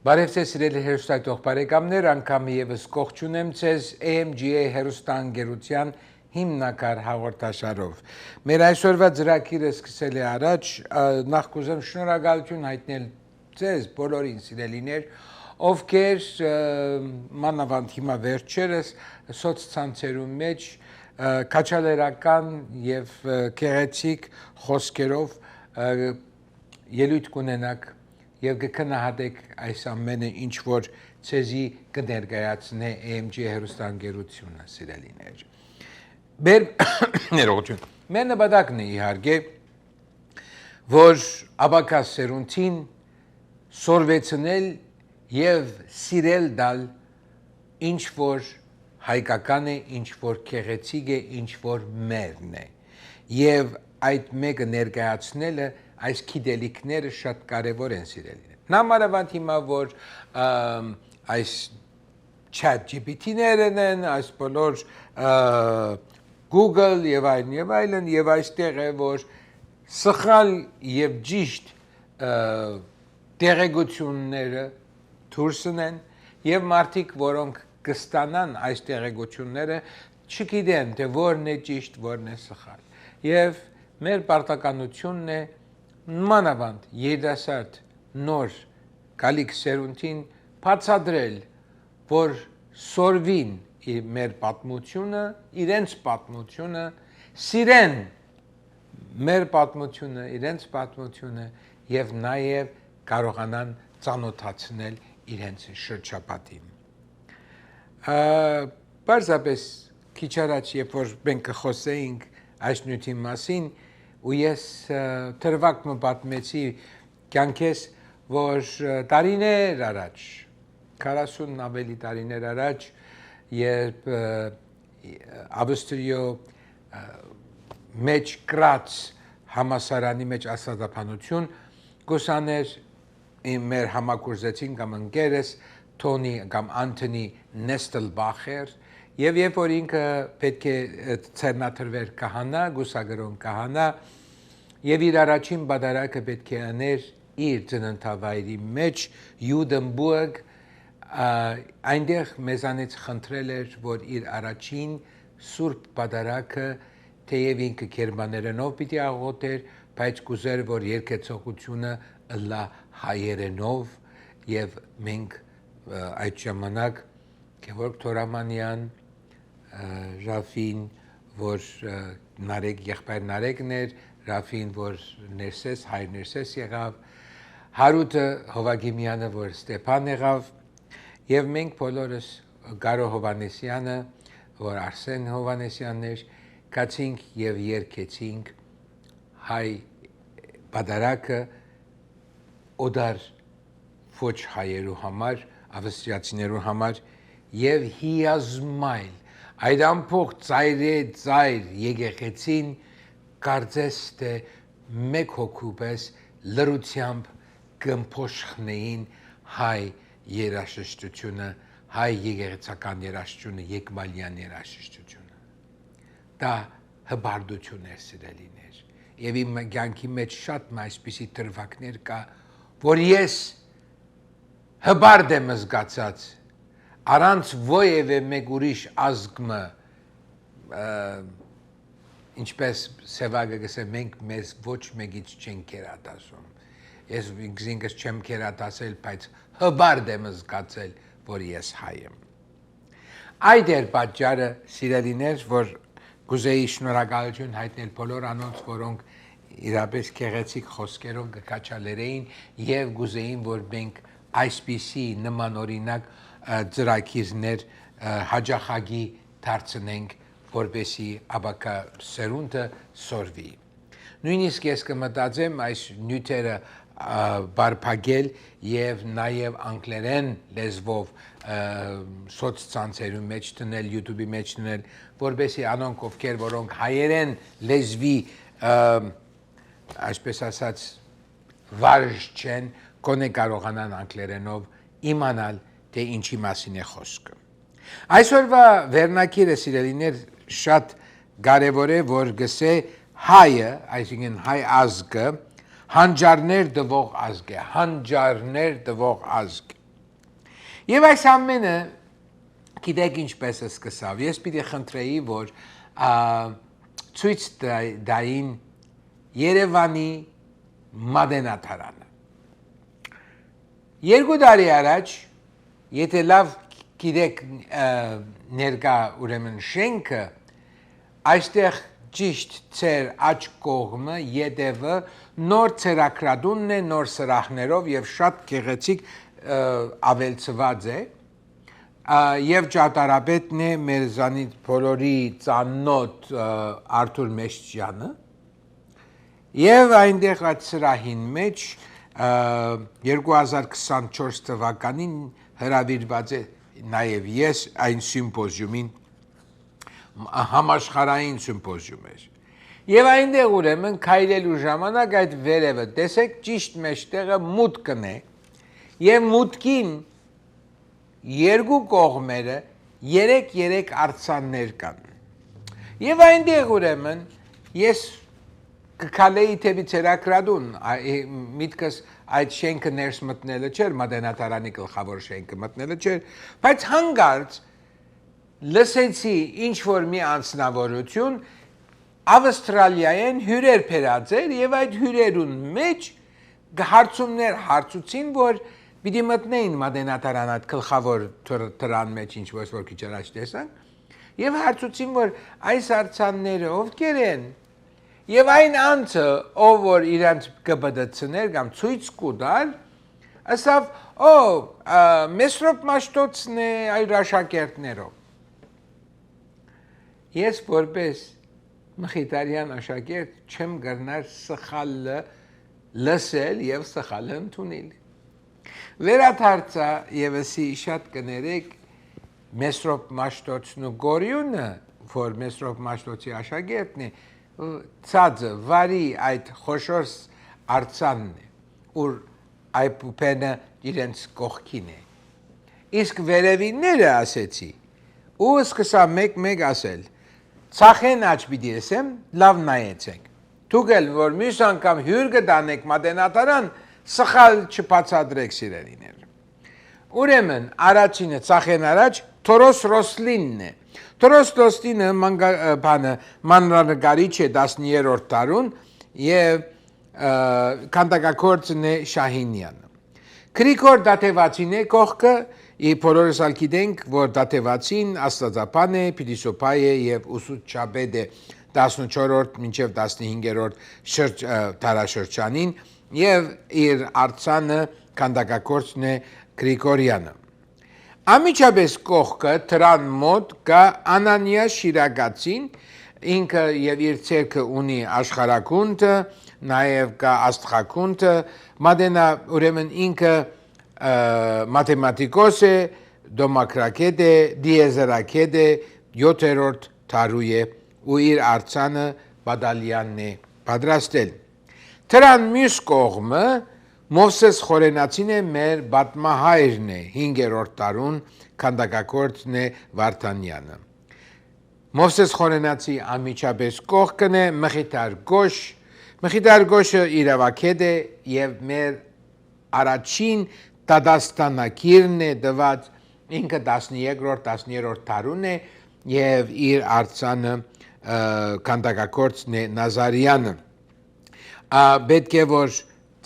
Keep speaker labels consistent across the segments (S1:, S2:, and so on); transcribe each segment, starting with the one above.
S1: Բարև ձեզ սիրելի հեռուստատող բարեկամներ, անգամ եւս կողջունեմ ձեզ AMGA հեռուստաընկերության հիմնակար հաղորդաշարով։ Մեր այսօրվա ծրագիրը սկսել է առաջ, նախ կուզեմ շնորհակալություն հայտնել ձեզ բոլորին սիրելիներ, ովքեր մանավանդ հիմա վերջերս սոցցանցերում մեջ քաջալերական եւ գեղեցիկ խոսքերով ելույթ կունենաք եւ կքննադատեք այս ամենը ինչ որ ցեզի կներկայացնե AMG հեռուստաընկերությունը սիրելիներ։ Մեր ներողություն։ Մեր նպատակն է իհարկե որ աբակա սերունդին սորվեցնել եւ սիրել դալ ինչ որ հայկական է, ինչ որ գեղեցիկ է, ինչ որ մերն է։ Եվ այդ մեկը ներկայացնելը այս գիտելիքները շատ կարևոր են սիրելիներ։ Նամանավանդ հիմա որ այս chat GPT-ներն են, այս բոլոր Google եւ այլն եւ այստեղ է որ սխալ եւ ճիշտ տեղեկությունները դուրսնեն եւ մարդիկ որոնք կստանան այս տեղեկությունները չգիտեն թե որն է ճիշտ, որն է սխալ։ Եվ մեր պարտականությունն է մանավանդ երիտասարդ նոր գալիք սերունդին բացատրել, որ սորվին մեր պատմությունը, իրենց պատմությունը, սիրեն մեր պատմությունը, իրենց պատմությունը եւ նաեւ կարողանան ծանոթացնել իրենց շրջապատին։ Պարզապես քիչ առաջ երբ որ մենք խոսեինք այս նյութի մասին ու ես թրվակը պատմեցի կյանքես որ տարիներ առաջ 40 ավելի տարիներ առաջ երբ Ավստրիո մեջ կրած համասարանի մեջ աստվածաբանություն գուսաներ մեր համակուրսեցին կամ ընկերս Թոնի կամ Անթոնի Նեստելբախեր եւ երբ որ ինքը պետք է ցերնաթրվեր կահանա, գուսագրոն կահանա եւ իր առաջին բادرակը պետք է աներ իր ծննդավայրի մեջ Յուդենբուրգ այնտեղ մեզանից խնդրել էր որ իր առաջին սուրբ բادرակը թեև ինքը գերմաներենով պիտի աղոթեր, բայց կուզեր որ երկեցողությունը ըլլա հայերենով եւ մենք այդ ժամանակ Գևորգ Թորամանյան Ռաֆին որ Նարեկ եղբայր Նարեկն էր, Ռաֆին որ ներսես հայր ներսես եղավ, Հարութը Հովագիմյանը որ Ստեփան եղավ եւ մենք բոլորս Գարո Հովանեսյանը որ Արսեն Հովանեսյանն էր, կացինք եւ երկեցինք հայ բادرակը օդար ոչ հայերու համար ավստրիացիներու համար եւ հիազմայլ այդ ամփոխ ծայր եկեղեցին կարծես թե մեկ հոգուպես լրությամբ կմփոշխնեին հայ երաժշտությունը, հայ եկեղեցական երաժշտությունը, եկմալյան երաժշտությունը։ Դա հբարդություն էր սիրելիներ։ Եվ իմ կյանքի մեջ շատ այսպիսի դրվագներ կա, որ ես հբարդ եմ զգացած առանց ովևէ մեկ ուրիշ ազգը ինչպես Սևագը գսե մենք մեզ ոչ մեկից չենք կերատասում ես ինքս չեմ կերատասել բայց հբարդ եմ զգացել որ ես հայ եմ այդ էր պատճառը սիրելիներ որ կուզեի շնորհակալություն հայտնել բոլոր անոնց որոնք իրապես գեղեցիկ խոսքերով կքաջալերեին եւ կուզեին որ մենք այսպիսի նման օրինակ ծրագիրներ հաջախագի դարձնենք որպեսի աբակա սերունդը սորվի նույնիսկ ես կմտածեմ այս նյութերը բարփակել եւ նաեւ անգլերեն լեզվով սոցցանցերում մեջ տնել YouTube-ի մեջ տնել որպեսի անոնք ովքեր որոնք հայերեն լեզվի այսպես ասած վարժ չեն կոնե կարողանան անգլերենով իմանալ թե ինչի մասին է խոսքը այսօրվա վերնակիրը սիրելիներ շատ կարևոր է որ գսե հայը այսինքն հայ ազգը հանջարներ դվող ազգ է հանջարներ դվող ազգ Եվ այս ամենը գիտեք ինչպես է սկսավ։ Ես պիտի խնդրեի, որ ցույց տային Երևանի մատենադարանը։ 2 տարի առաջ, եթե լավ գիտեք ներկա ուրեմն շենքը, այստեղ ճիշտ ծեր աչ կողմը ետևը նոր ծերակրադունն է, նոր սրահներով եւ շատ գեղեցիկ ավելցված է եւ ճարտարապետն է մեր զանիթ բոլորի ծանոթ Արթուր Մեշտյանը եւ այնտեղ այդ սրահին մեջ 2024 թվականին հրավիրված է նաեւ ես այն սիմպոզիումին համաշխարհային սիմպոզիում էր եւ այնտեղ ուրեմն քայլելու ժամանակ այդ վերևը տեսեք ճիշտ մեջտեղը մուտքն է եւ մուտքին 2 կողմերը 3 արձաններ կան եւ այնտեղ ուրեմն ես կքալեի թեպի ծերակրադուն միտքս այդ շենքը ներս մտնելը չէր մատենադարանի գլխավոր շենքը մտնելը չէր բայց հանգարց լսեցի ինչ որ մի անձնավորություն Ավստրալիայեն հյուրեր բերած էր եւ այդ հյուրերուն մեջ հարցումներ հարցուցին որ պիտի մտնեին մատենադարան այդ գլխավոր դրան մեջ ինչ որ քիչ առաջ տեսան եւ հարցուցին որ այս արձանները ովքեր են եւ այն անձը ով որ իրանց կբդցներ կամ ցույց կուտար ասավ Մեսրոպ Մաշտոցն է այլ աշակերտներով Ես որպես մխիթարյան աշակերտ չեմ գնար սխալը լսել եւ սխալը ընդունել Վերադարձա եւ ասի շատ կներեք Մեսրոպ Մաշտոցն ու Գորյունը որ Մեսրոպ Մաշտոցի աշակերտն է ցածը վարի այդ խոշոր արձանն է ուր այփուփենը իրենց կողքին է իսկ վերևինները ասեցի ու սկսա մեկ ասել Ցախեն աչ պիտի ասեմ լավ նայեցեք դուք էլ որ մյուս անգամ հյուր կտանեք մատենադարան սխալ չբացատրեք սիրելիներ ուրեմն առաջինը ցախեն առաջ Թորոս Ռոսլինն է Թորոս Ռոսլինը մանրանկարիչ է 10-րդ դարուն եւ քանդակագործն է Շահինյանը Գրիգոր Դատեվացին է կողքը Բոլորս ալ գիտենք, որ Դատեվացին աստվածապան է, փիլիսոփա է եւ ուսուցչապետ է 14-րդ մինչեւ 15-րդ դարաշրջանին եւ իր արձանը քանդակագործն է Գրիգորյանը Ամիջապես կողքը դրան մոտ կա Անանիա Շիրագացին, ինքը եւ իր ցերկը ունի աշխարհակունդը, նաեւ կա աստղակունդը, մատենա ուրեմն ինքը մաթեմատիկոս է, դոմակրակետ է, դիեզերակետ է, 7-րդ դարու է ու իր արձանը բադալյանն է պատրաստել։ Դրան մյուս կողմը Մովսես Խորենացին է մեր բատմահայրն է 5-րդ դարուն քանդակագործն է Վարդանյանը։ Մովսես Խորենացի ամիջապես կողքն է Մխիթար Գոշ, Մխիթար Գոշը իրավագետ է եւ մեր առաջին դատաստանակիրն է դված ինքը 13-րդ դարուն է եւ իր արձանը քանդակագործն է Նազարյանը։ Պետք է որ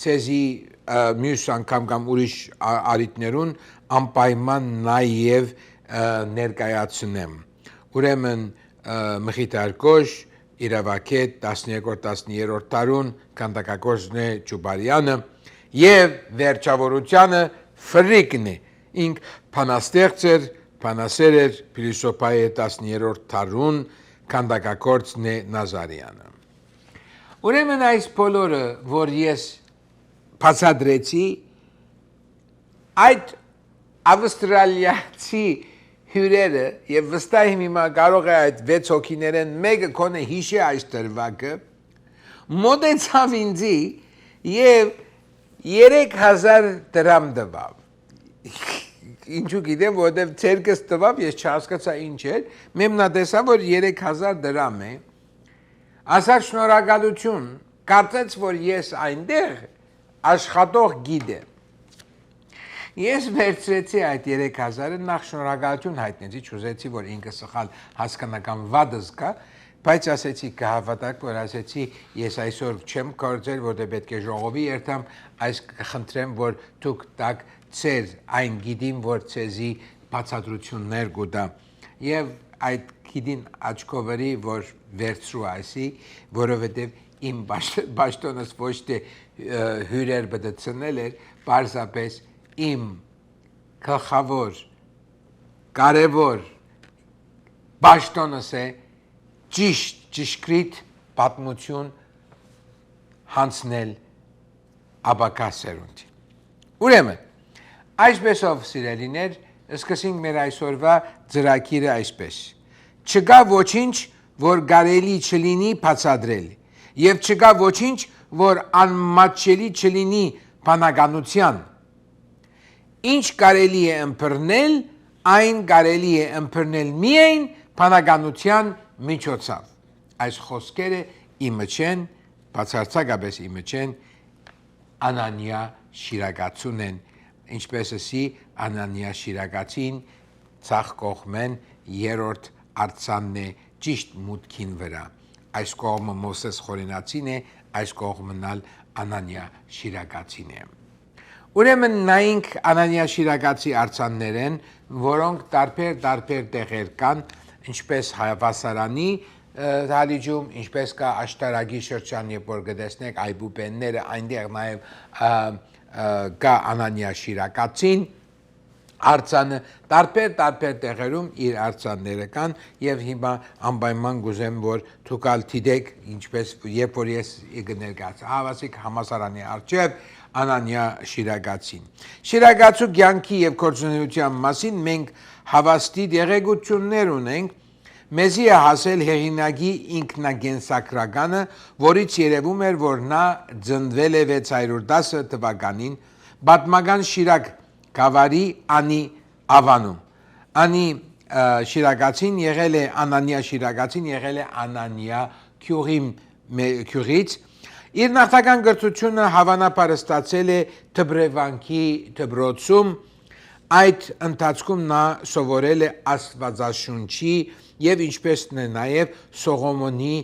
S1: ցեզի մյուս անգամ կամ ուրիշ արիտներուն անպայման նաեւ ներկայացնեմ։ Ուրեմն Մխիթար Գոշ իրավագետ 12-13-րդ դարուն քանդակագործն է Ջուբարյանը եւ վերջավորությանը Ֆրիկն է ինք փանաստեղծ էր փանասեր էր փիլիսոփա է 10-րդ դարուն քանդակագործն է Նազարյանը Ուրեմն այս բոլորը որ ես բացատրեցի այդ ավստրալիացի հյուրերը եւ վստահ եմ հիմա կարող է այդ 6 հոգիներեն մեկը կոնե հիշի այս դրվագը մոտեցավ ինձի եւ 3000 դրամ տվավ ինչու գիտեմ որովհետեւ ցերկս տվավ ես չհասկացա ինչ էր մեմնա տեսա որ 3000 դրամ է ասա շնորհակալություն կարծեց որ ես այնտեղ աշխատող գիդ եմ Ես վերցրեցի այդ 3000-ը նախ շնորհակալություն հայտնեցի, չուզեցի որ ինքը սխալ հասկանական վադս կա, բայց ասեցի կհավատաք, որ ասեցի ես այսօր չեմ կործել, որտեղ պետք է ժողովի երթամ, այս կխնդրեմ, որ դուք տակ ծեր այն գիդին, որ ցեզի բացատրություններ գուտա։ Եվ այդ գիդին աչքովերի, որ վերցրու այսի, որովհետև իմ բաշտոնս ոչ թե հյուրեր բդցնել էր, պարզապես իմ գլխավոր կարևոր բաշտոնս է ճշգրիտ պատմություն հանձնել ապագա սերունդին։ Ուրեմն, այսպեսով սիրելիներ, սկսենք մեր այսօրվա ծրագիրը այսպես։ Չկա ոչինչ, որ կարելի չլինի բացատրել, եւ չկա ոչինչ, որ անմատչելի չլինի բանականության։ Ինչ կարելի է ըմբռնել, այն կարելի է ըմբռնել միայն բանականության միջոցով։ Այս խոսքերը իմը չեն, բացարձակապես իմը չեն, Անանիա Շիրակացուն են, ինչպես ասի Անանիա Շիրակացին ցախ կողմեն երրորդ արձանն է ճիշտ մուտքին վրա։ Այս կողմը Մովսես Խորենացին է, այս կողմնալ Անանիա Շիրակացին է։ Ուրեմն նայենք Անանիա Շիրակացի արձաններեն, որոնք տարբեր տեղեր կան, ինչպես Հավասարանի դահլիճում, ինչպես կա Աշտարակի շրջան, երբ որ գտեսնեք այբուբենները, այնտեղ նաև կա Անանիա Շիրակացին արձանը, տարբեր տեղերում իր արձանները կան եւ հիմա անպայման գուզեմ որ դուք դիտեք ինչպես երբ որ ես կներկայացա հավասիկ համասարանի արչեւ Անանիա Շիրակացին Շիրակացու կյանքի եւ գործունեության մասին մենք հավաստի դեղեցություններ ունենք մեզի է հասել հեղինակի ինքնագենսակրականը որից երևում էր որ նա ծնվել է 610 թվականին պատմական Շիրակ Գավարի Անի Ավանում Անի Շիրակացին եղել է Անանիա Շիրակացին եղել է Անանիա Քյուրից իր նախնական գրթությունը հավանաբար ստացել է Թբրևանքի դպրոցում այդ ընթացքում նա սովորել է Աստվածաշունչի եւ ինչպես նաեւ Սողոմոնի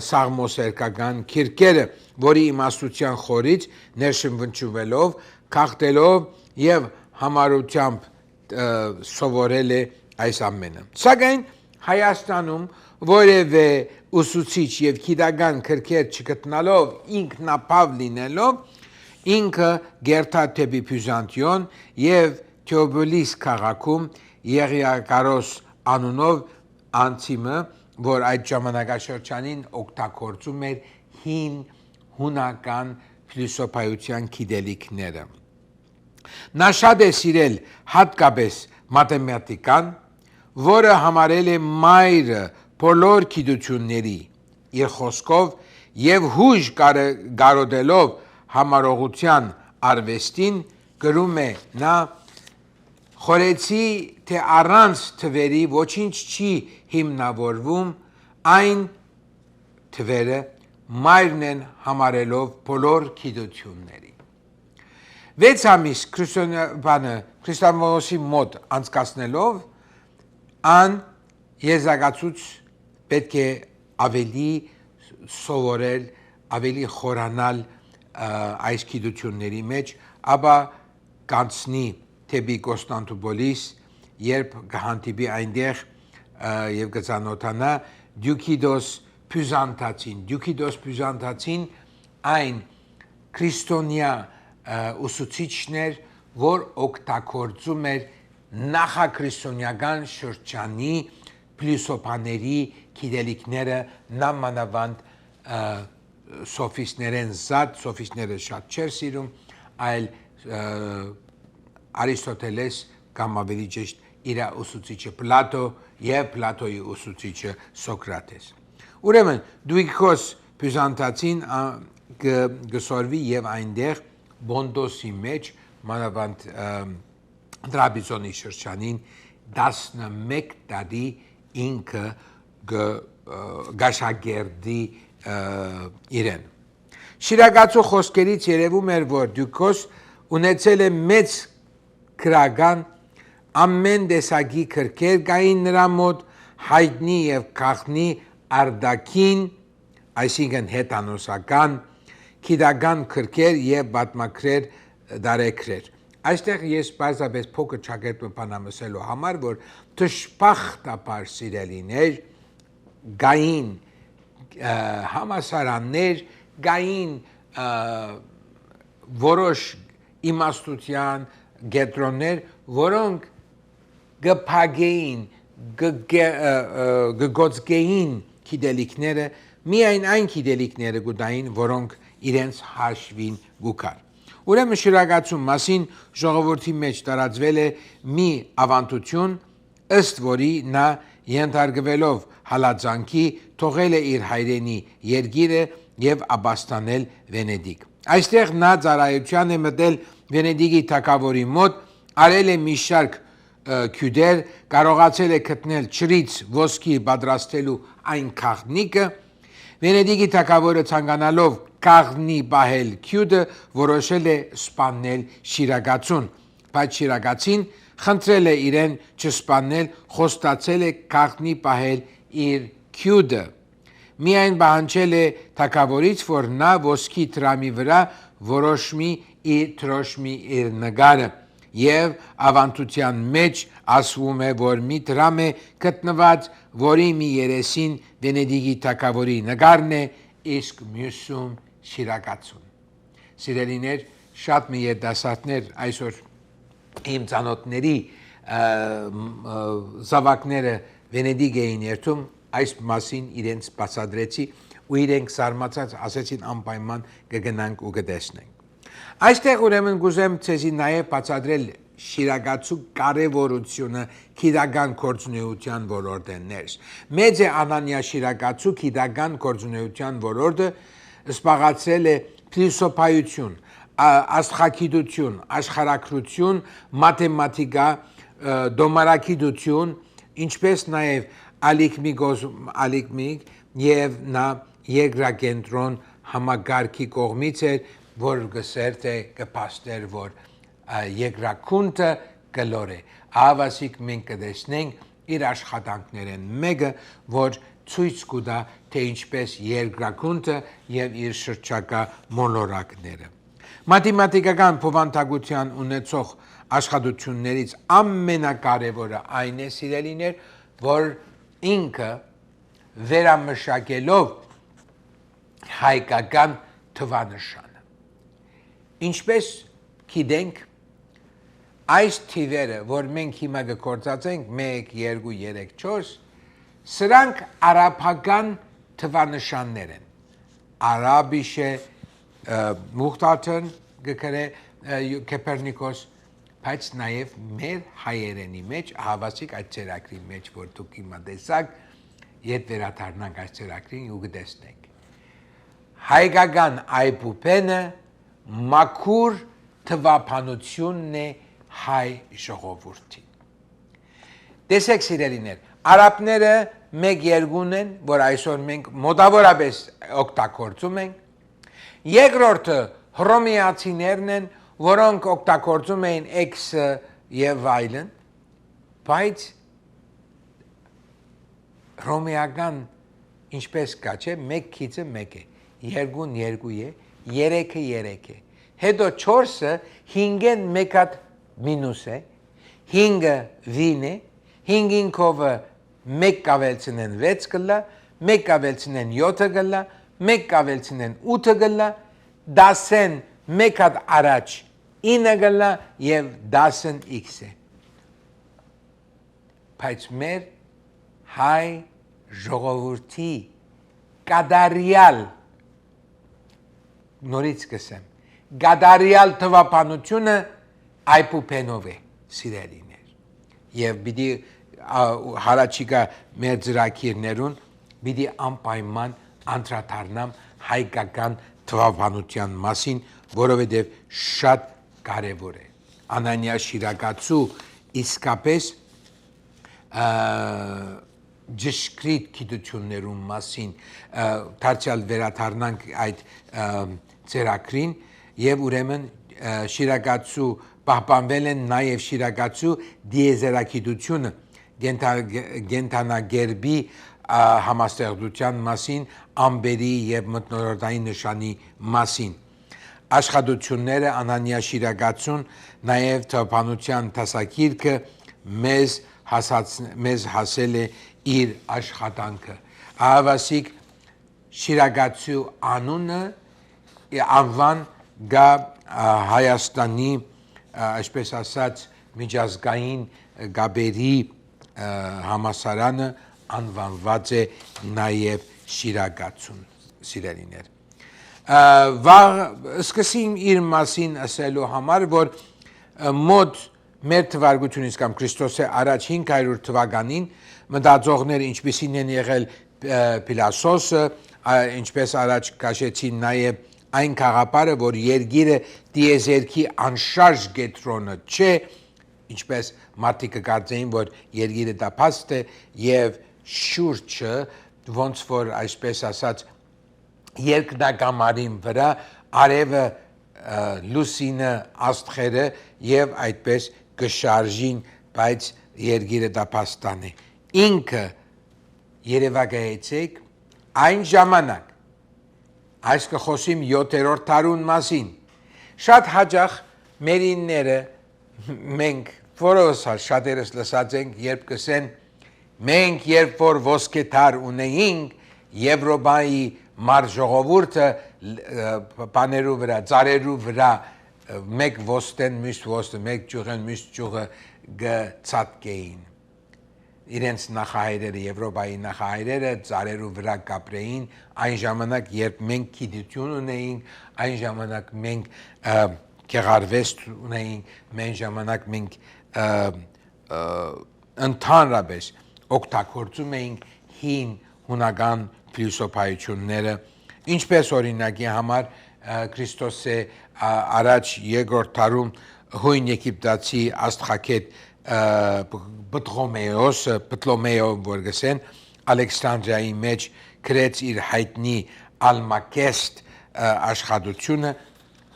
S1: սաղմոսերկական քիրքերը որի իմաստության խորից ներշնչվելով քաղտելով եւ համարությամբ սովորել է այս ամենը սակայն Հայաստանում որևէ ուսուցիչ եւ գիտական քրքեր չգտնալով ինքնապավ լինելով ինքը գերտա թեպի Բյուզանդիոն եւ Թեոբոլիս քաղաքում Եղիակարոս անունով անցիմը որ այդ ժամանակաշրջանին օգտագործում էր հին հունական փիլիսոփայության գիտելիքները Նա շատ է սիրել հատկապես մաթեմատիկան, որը համարել է մայրը բոլոր գիտությունների իր խոսքով եւ հույժ կարոտելով համարողության արվեստին գրում է նա խորեցի թե առանց թվերի ոչինչ չի հիմնավորվում այն թվերը մայրն են համարելով բոլոր գիտությունների 6 ամիս Քրիստոսի մոտ անցկացնելով ան եզակացուց պետք է ավելի սովորել, ավելի խորանալ այս գիտությունների մեջ, ապա կանցնի թեպի Կոստանդնուպոլիս, երբ կհանդիպի այնտեղ եւ կծանոթանա Դյուկիդոս Բյուզանդացին այն քրիստոնյա ուսուցիչներ, որ օգտագործում էր նախաքրիստոնեական շրջանի փիլիսոփաների գիտելիքները նամանավանդ սոֆիստներեն զատ, սոֆիստները շատ չեր սիրում, այլ Արիստոտելես կամ ավելի ճիշտ իր ուսուցիչը Պլատո եւ Պլատոյի ուսուցիչը Սոկրատես։ Ուրեմն Դյուկիդոս Բյուզանդացին գսորվի եւ այնտեղ Բոնդոսի մեջ մանավանդ Տրաբիզոնի շրջանին 11 տարի ինքը գաշագերդի իրեն։ Շիրակացու խոսքերից երևում էր, որ Դյուկոս ունեցել է մեծ գրական ամեն տեսակի քրքեր կային նրա մոտ հայտնի եւ քաղնի արդակին, այսինքն հետանոսական, քիդական քրքեր եւ պատմագրեր դարեքրեր։ Այստեղ ես բարձրապես փոքր ճակերտում բանամսելու համար, որ դժբախտաբար սիրելիներ գային համասարաններ, գային որոշ իմաստության գետրոններ, որոնք գփագեին, գգոցգեին գիտելիքները, միայն այն գիտելիքները գուտային, որոնք իրենց հաշվին գուքար։ Ուրեմն շիրակացու մասին ժողովրդի մեջ տարածվել է մի ավանդություն, ըստ որի նա ենթարկվելով հալածանքի թողել է իր հայրենի երկիրը եւ ապաստանել Վենեդիկ։ Այստեղ նա ծառայության է մտել Վենեդիկի թագավորի մոտ, արել է մի շարք քյուդեր, կարողացել է գտնել ջրից ոսկի պատրաստելու այն քաղնիկը։ Վենեդիկի թագավորը ցանկանալով քաղնի պահել քյուդը, որոշել է սպանել շիրակացուն, բայց շիրակացին խնդրել է իրեն չսպանել, խոստացել է քաղնի պահել իր քյուդը։ Միայն պահանջել է թագավորից, որ նա ոսկի տրամի վրա որոշմի իր նկարը, եւ ավանդության մեջ ասվում է, որ մի տրամ է գտնված, որի մի երեսին Վենեդիկի թագավորի նկարն է, իսկ մյուսում շիրակացուն։ Սիրելիներ, շատ մի երիտասարդներ այսօր իմ ծանոթների զավակները Վենեդիկ էին երթում, այս մասին իրենց բացատրեցի ու իրենք զարմացած ասեցին անպայման կգնանք ու կտեսնենք։ Այստեղ ուրեմն կուզեմ ցեզի նաև բացատրել շիրակացու կարևորությունը գիտական գործունեության ոլորտին ներս։ Մեծ է Անանիա շիրակացու գիտական գործունեության ոլորտը զբաղեցրել է փիլիսոփայություն, աստղագիտություն, աշխարհագրություն, մաթեմատիկա, դոմարագիտություն, ինչպես նաև ալիքմիկ եւ նա երկրակենտրոն համագարկի կողմից էր, որ գսերտ է կպաստեր, որ երկրակունտը գլոր է։ Ավասիկ մենք կտեսնենք իր աշխատանքներեն մեկը, որ ցույց կտա, թե ինչպես երկրակունտը եւ իր շրջակա մոլորակները։ Մաթեմատիկական փոխանցագության ունեցող աշխատություններից ամենակարևորը այն է, սիրելիներ, որ ինքը վերամշակելով հայկական թվանշանը։ Ինչպես գիտենք, այս թիվերը, որ մենք հիմա գործածենք 1, 2, 3, 4, սրանք արաբական թվանշաններ են։ Արաբիշե Մուխտարթն գկրե Կոպերնիկոս, բայց նաև մեր հայերենի մեջ, հավասիկ այդ ծերակրի մեջ, որ դուք հիմա տեսաք, երբ վերադառնանք այս ծերակրին ու կտեսնենք։ Հայկական այբուբենը մաքուր թվափանությունն է հայ ժողովրդին։ Տեսեք սիրելիներ, արաբները մեկ երկուն են, որ այսօր մենք մոտավորապես օգտագործում ենք, երկրորդը հռոմեացիներն են, որոնք օգտագործում էին X-ը եւ այլն, բայց հռոմեական ինչպես կա, չէ, մեկ քիծը մեկ է, երկուն երկու է, երեքը երեք է, հետո 4-ը 5-ն մեկ հատ մինուս է, 5-ը վին է, 5-ին քովը 1 կավելցնեն 6 կլա, 1 կավելցնեն 7 կլա, 1 կավելցնեն 8 կլա, 10-ն մեկ հատ առաջ 9 կլա եւ 10-ն x է։ Բայց մեր հայ ժողովրդի կադարյալ նորից կսեմ, կադարյալ թվափանությունը այբուբենով է, սիրելիներ, եւ պիտի հարաճիկա մեր ծրագիրներուն պիտի անպայման անդրադառնամ հայկական թվափանության մասին, որովհետև շատ կարևոր է։ Անանիա շիրակացու իսկապես ճշգրիտ գիտություններում մասին դարձյալ վերադառնանք այդ ծրագրին եւ ուրեմն շիրակացու պահպանվել են նաև շիրակացու դիեզերագիտությունը, գենթանագերբի համաստեղծության մասին, ամբերի և մթնոլորտային նշանի մասին։ Աշխատությունները Անանիա Շիրակացուն նաև թվականության դասագիրքը մեզ հասել է իր աշխատանքը։ Ահավասիկ Շիրակացու անունը անվան գա Հայաստանի, այսպես ասած, միջազգային գաբերի համասարանը անվանված է նաև Շիրակացուն, սիրելիներ։ Սկսեմ իր մասին ասելու համար, որ մոտ մեր թվարկությունից կամ Քրիստոսի առաջ 500 թվականին մտածողներ ինչպիսին են եղել Պիլասոսը, ինչպես առաջ քաշեցին նաև այն գաղափարը, որ երկիրը դիեզերքի անշարժ կենտրոնը չէ, ինչպես մարդիկ կարծեին, որ երկիրը դա փաստ է եւ շուրջը ոնց որ այսպես ասած երկնակամարին վրա արևը լուսինը աստղերը եւ այդպես կշարժին, բայց երկիրը դա փաստան է։ Ինքը երևակայեցեք այն ժամանակ այս կխոսիմ 7-րդ դարուն մասին։ Շատ հաճախ մերինները մենք որովս շատերս լսած ենք, երբ կսեն մենք երբ որ ոսկե դար ունեինք, Եվրոպայի մար ժողովուրդը բաներու վրա, ծառերու վրա մեկ ոստեն մյուս ոստը, մեկ ճյուղեն մյուս ճյուղը գծածկեին։ Իրենց նախահայրերը, Եվրոպայի նախահայրերը ծառերու վրա կապրեին, այն ժամանակ, երբ մենք գիտություն ունեինք, այն ժամանակ մենք գեղարվեստ ունեինք, այն ժամանակ մենք ընդհանրապես օգտագործում էինք հին հունական փիլիսոփայությունները, ինչպես օրինակի համար Քրիստոսի առաջ երկրորդ դարում հույն եգիպտացի աստղագետ Պտլոմեո որ գսեն Ալեքսանդրիայի մեջ գրեց իր հայտնի Ալմակեստ աշխատությունը,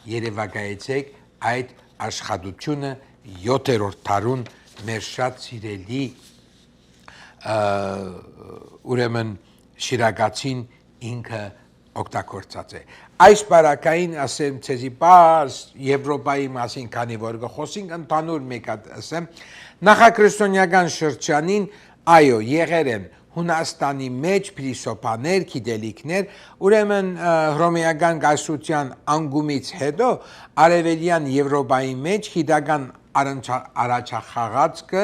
S1: երևակայեցեք այդ աշխատությունը 7-րդ դարուն մեր շատ սիրելի ուրեմն Շիրակացին ինքը օգտագործած է։ Այս բարակային ասեմ ցեզի բաց Եվրոպայի մասին, քանի որ խոսենք ընդհանուր մեկ ասեմ, նախաքրիստոնեական շրջանին այո եղել են Հունաստանի մեջ փիլիսոփաներ, գիտելիքներ, ուրեմն հռոմեական կայսրության անկումից հետո արևելյան Եվրոպայի մեջ գիտական առաջախաղացքը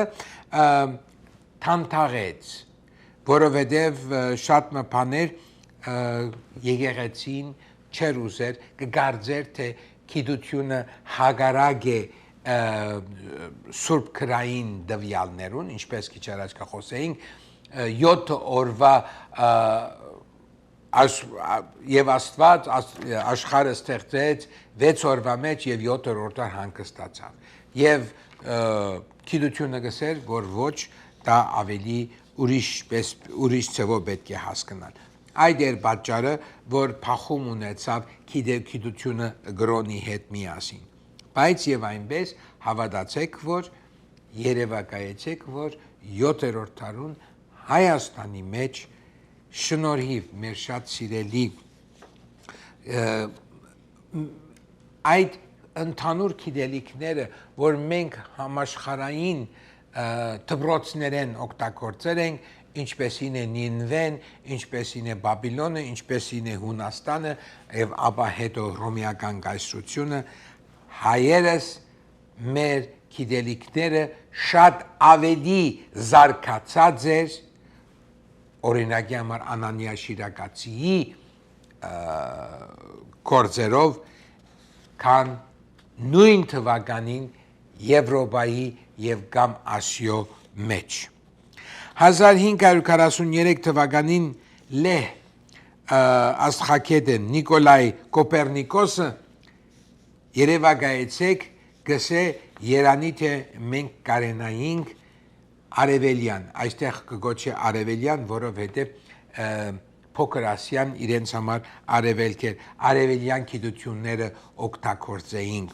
S1: թանթաղեց, որովհետև շատ բաներ եկեղեցին չեր ուզեր, կգարձեր, թե գիտությունը հագարակ է սուրբ քրային դվյալներուն, ինչպես քիչ առաջ կխոսեինք, 7 օրվա եւ Աստված աշխարհը ստեղծեց 6 օրվա մեջ եւ 7-րդ օր հանգստացավ։ Եվ գիտությունը գսեր, որ ոչ դա ավելի ուրիշ ցավով պետք է հասկանալ։ Այդ էր պատճառը, որ փախում ունեցավ գիտությունը գրոնի հետ միասին։ Բայց եւ այնպես հավատացեք, որ երևակայեցեք, որ 7-րդ դարուն Հայաստանի մեջ շնորհիվ մեր շատ սիրելի այդ ընդհանուր գիտելիքները, որ մենք համաշխարհային դպրոցներեն օգտագործել ենք, ինչպեսին է Նինվեն, ինչպեսին է Բաբիլոնը, ինչպեսին է Հունաստանը եւ ապա հետո հռոմեական կայսրությունը, հայերս մեր գիտելիքները շատ ավելի զարգացած էր, օրինակի համար Անանիա Շիրակացիի գործերով, քան նույն թվականին Եվրոպայի եւ կամ Ասիո մեջ։ 1543 թվականին լեհ աստղագետը Նիկոլայ Կոպեռնիկոսը երևակայեցեք գսե Երանի թե մենք կարենայինք արևելյան, այստեղ կգոչի արևելյան, որովհետև փոքր Ասիան իրենց համար արևելք էր, արևելյան գիտությունները օգտագործեինք։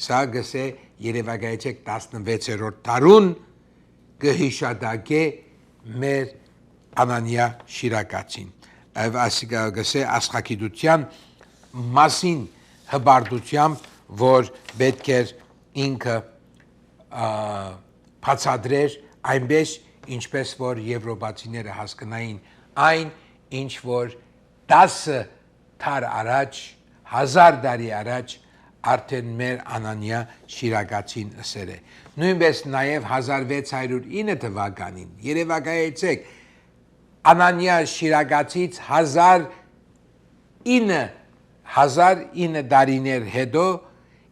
S1: Սա գսե երևակայեցեք 16-րդ դարուն կհիշադակե մեր Անանիա Շիրակացին այսինքն գսե աստղագիտության մասին հբարդությամբ որ պետք էր ինքը բացատրեր այնպես ինչպես որ եվրոպացիները հասկանային այն ինչ որ 10 դար առաջ 1000 տարի առաջ արդեն մեր Անանիա Շիրակացին ասել է նույնպես նաև 1609 թվականին երևակայեցեք Անանիա Շիրակացից 1009 տարիներ հետո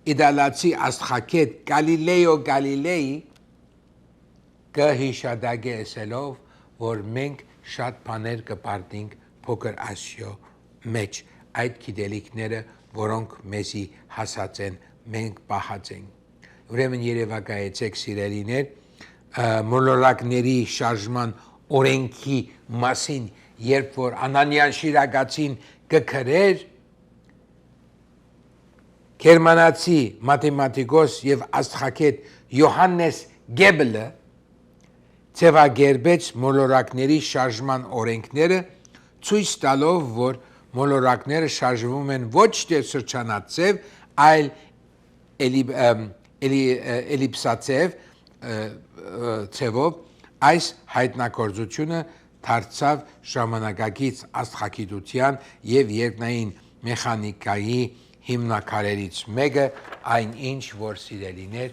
S1: իդալացի աստղագետ Գալիլեո Գալիլեի կհիշադակե ասելով որ մենք շատ բաներ կպարտենք փոքր Ասիո մեջ այդ գիտելիքները որոնք մեզի հասած են մենք պահած ենք ուրեմն երևակայեցեք սիրելիներ մոլորակների շարժման օրենքի մասին երբ որ Անանիա Շիրակացին կգրեր գերմանացի մաթեմատիկոս եւ աստղագետ Յոհաննես Գեբելը ձևակերպեց մոլորակների շարժման օրենքները ցույց տալով որ մոլորակները շարժվում են ոչ թե սրճանաձև այլ էլիպսաձև ցևով այս հայտնագործությունը դարձավ ժամանակակից աստղագիտության եւ երկնային մեխանիկայի հիմնաքարերից մեկը այն ինչ որ սիրելիներ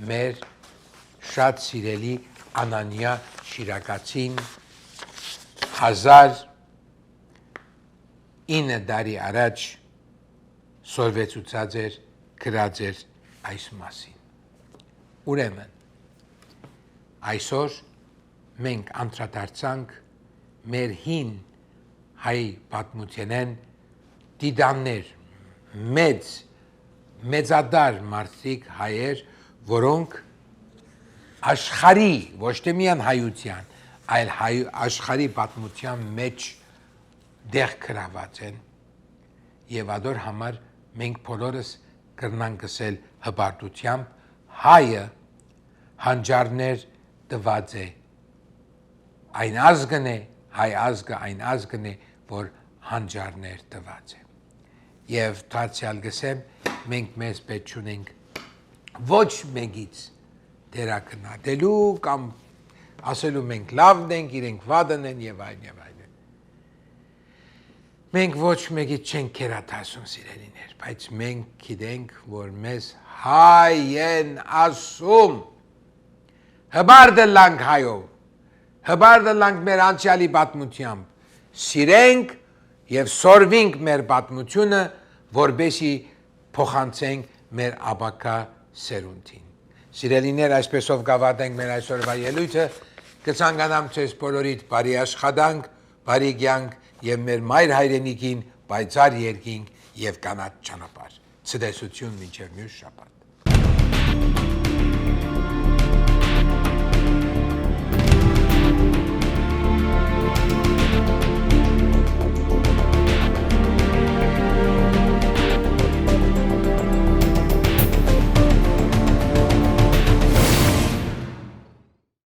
S1: մեր շատ սիրելի Անանիա Շիրակացին 1009 տարի առաջ սորվեցուցած էր գրած էր այս մասին ուրեմն այսօր մենք անդրադարձանք մեր հին հայ պատմութենեն դիդաններ մեծադար մարդիկ հայեր որոնք աշխարհի ոչ թե միայն հայության այլ աշխարհի պատմության մեջ դեղ գրաված են եւ ադոր համար մենք բոլորս կրնանք ասել հբարտությամբ հայը հանճարներ տված է այն ազգն է հայ ազգը այն ազգն է որ հանճարներ տված է եւ դարձյալ գսեմ մենք մեզ պետք չունենք ոչ մեկից դերակնատելու կամ ասելու մենք լավն ենք իրենք վատն են եւ այլն մենք ոչ մեկից չենք կերատասում սիրելիներ բայց մենք գիտենք որ մեզ հայ են ասում հբարդը լանք հայով հբարդը լանք մեր անցյալի պատմությամբ սիրենք եւ սորվենք մեր պատմությունը որբեսի փոխանցենք մեր ապակա սերունդին Սիրելիներ այսպեսով գավաթենք մեր այսօրվա ելույթը կցանկանամ ցես բոլորիդ բարի աշխատանք բարի կյանք եւ մեր մայր հայրենիքին պայծառ երկինք եւ կանաչ ճանապարհ ցտեսություն մինչեւ մյուս շաբաթ